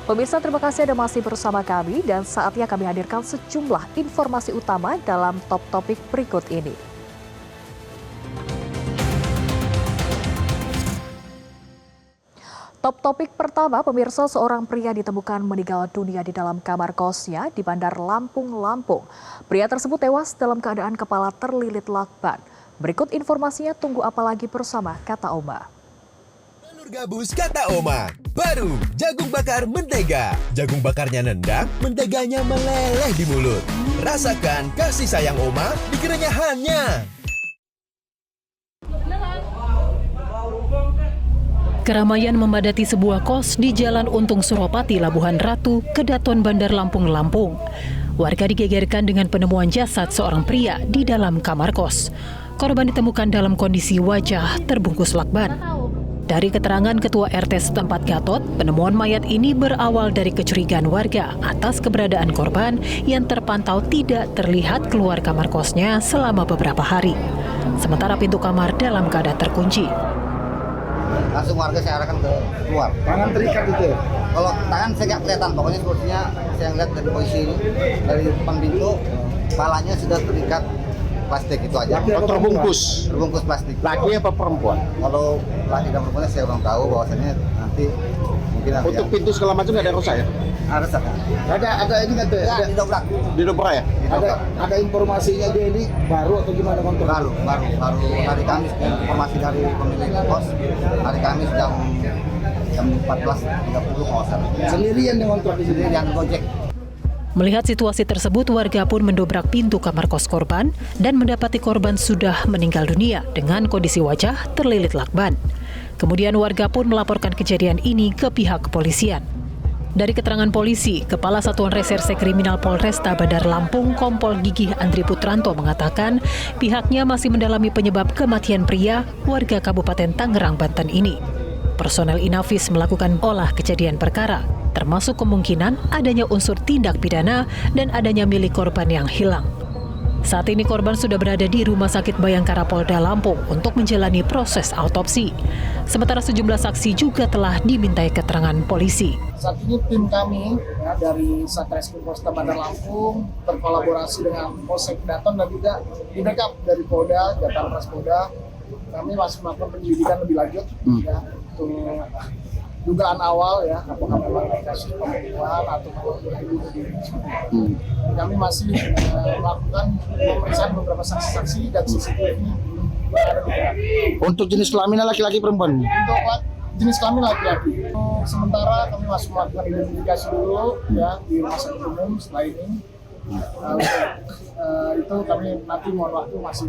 Pemirsa, terima kasih Anda masih bersama kami dan saatnya kami hadirkan sejumlah informasi utama dalam top topik berikut ini. Top topik pertama, pemirsa, seorang pria ditemukan meninggal dunia di dalam kamar kosnya di Bandar Lampung, Lampung. Pria tersebut tewas dalam keadaan kepala terlilit lakban. Berikut informasinya, tunggu apa lagi bersama Kata Oma. Telur gabus Kata Oma. Baru, jagung bakar mentega. Jagung bakarnya nendang, menteganya meleleh di mulut. Rasakan kasih sayang Oma di kerenyahannya. Keramaian memadati sebuah kos di Jalan Untung Suropati, Labuhan Ratu, Kedaton, Bandar Lampung, Lampung. Warga digegerkan dengan penemuan jasad seorang pria di dalam kamar kos. Korban ditemukan dalam kondisi wajah terbungkus lakban. Dari keterangan Ketua RT setempat Gatot, penemuan mayat ini berawal dari kecurigaan warga atas keberadaan korban yang terpantau tidak terlihat keluar kamar kosnya selama beberapa hari. Sementara pintu kamar dalam keadaan terkunci. Langsung warga saya arahkan ke keluar. Tangan terikat gitu ya? Kalau tangan saya nggak kelihatan, pokoknya sepertinya saya lihat dari posisi ini, dari depan pintu, kepalanya sudah terikat plastik itu aja. Terbungkus? Terbungkus plastik. Laki apa perempuan? Kalau laki dan perempuannya saya belum tahu, bahwasannya nanti mungkin nanti Untuk pintu segala macam nggak ada rusak ya? ada resak. Ada ini nggak tuh? Ya, didobrak. Didobrak ya? Ada informasinya dia ini baru atau gimana kontrak? Baru hari Kamis, informasi dari pemilik kos hari Kamis jam 14.30 kalau salah. Sendirian yang kontrak di sini? Yang Gojek. Melihat situasi tersebut, warga pun mendobrak pintu kamar kos korban dan mendapati korban sudah meninggal dunia dengan kondisi wajah terlilit lakban. Kemudian warga pun melaporkan kejadian ini ke pihak kepolisian. Dari keterangan polisi, Kepala Satuan Reserse Kriminal Polresta Bandar Lampung, Kompol Gigih Andri Putranto mengatakan pihaknya masih mendalami penyebab kematian pria warga Kabupaten Tangerang, Banten ini. Personel Inafis melakukan olah kejadian perkara, termasuk kemungkinan adanya unsur tindak pidana dan adanya milik korban yang hilang. Saat ini korban sudah berada di Rumah Sakit Bayangkara Polda Lampung untuk menjalani proses autopsi. Sementara sejumlah saksi juga telah dimintai keterangan polisi. Saat ini tim kami dari Satreskrim Polresta Bandar Lampung berkolaborasi dengan Polsek Kedaton dan juga di backup dari Polda, Jatan Ras Polda. Kami masih melakukan penyelidikan lebih lanjut ya, untuk dugaan awal ya, apakah memang kasus pembunuhan atau bunuh diri. Kami masih melakukan pemeriksaan beberapa saksi-saksi dan CCTV yang ada di dekat. Untuk jenis kelaminnya laki-laki perempuan? Untuk jenis kelamin laki-laki. Sementara kami masih melakukan identifikasi dulu ya di rumah sakit umum. Setelah ini itu kami nanti mohon waktu masih.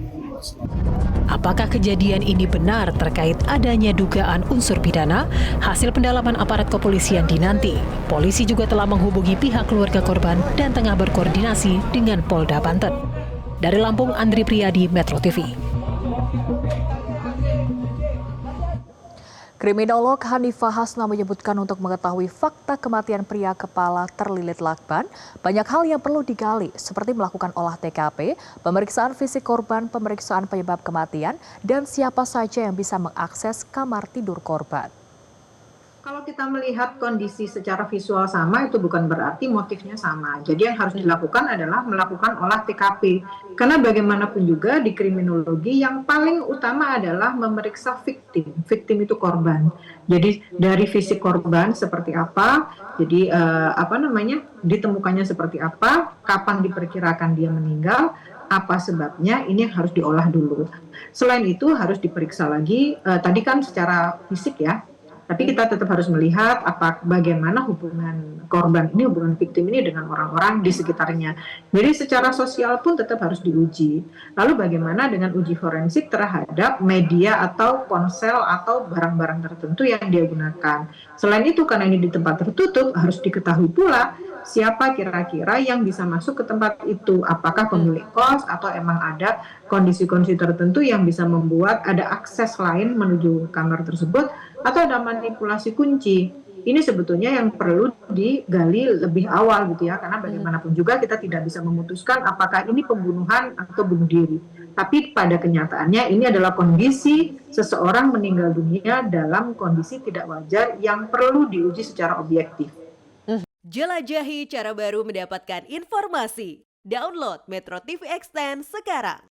Apakah kejadian ini benar terkait adanya dugaan unsur pidana? Hasil pendalaman aparat kepolisian dinanti. Polisi juga telah menghubungi pihak keluarga korban dan tengah berkoordinasi dengan Polda Banten. Dari Lampung, Andri Priyadi, Metro TV. Kriminolog Hanifah Hasna menyebutkan untuk mengetahui fakta kematian pria kepala terlilit lakban, banyak hal yang perlu digali, seperti melakukan olah TKP, pemeriksaan fisik korban, pemeriksaan penyebab kematian, dan siapa saja yang bisa mengakses kamar tidur korban. Kalau kita melihat kondisi secara visual sama, itu bukan berarti motifnya sama. Jadi yang harus dilakukan adalah melakukan olah TKP. Karena bagaimanapun juga di kriminologi yang paling utama adalah memeriksa victim. Victim itu korban. Jadi dari fisik korban seperti apa, jadi ditemukannya seperti apa, kapan diperkirakan dia meninggal, apa sebabnya, ini yang harus diolah dulu. Selain itu harus diperiksa lagi, tadi kan secara fisik ya, tapi kita tetap harus melihat bagaimana hubungan korban ini, hubungan victim ini dengan orang-orang di sekitarnya. Jadi secara sosial pun tetap harus diuji. Lalu bagaimana dengan uji forensik terhadap media atau ponsel atau barang-barang tertentu yang dia gunakan. Selain itu, karena ini di tempat tertutup, harus diketahui pula siapa kira-kira yang bisa masuk ke tempat itu. Apakah pemilik kos atau emang ada kondisi-kondisi tertentu yang bisa membuat ada akses lain menuju kamar tersebut, atau ada manipulasi kunci. Ini sebetulnya yang perlu digali lebih awal gitu ya, karena bagaimanapun juga kita tidak bisa memutuskan apakah ini pembunuhan atau bunuh diri. Tapi pada kenyataannya ini adalah kondisi seseorang meninggal dunia dalam kondisi tidak wajar yang perlu diuji secara objektif. Jelajahi cara baru mendapatkan informasi. Download Metro TV Extend sekarang.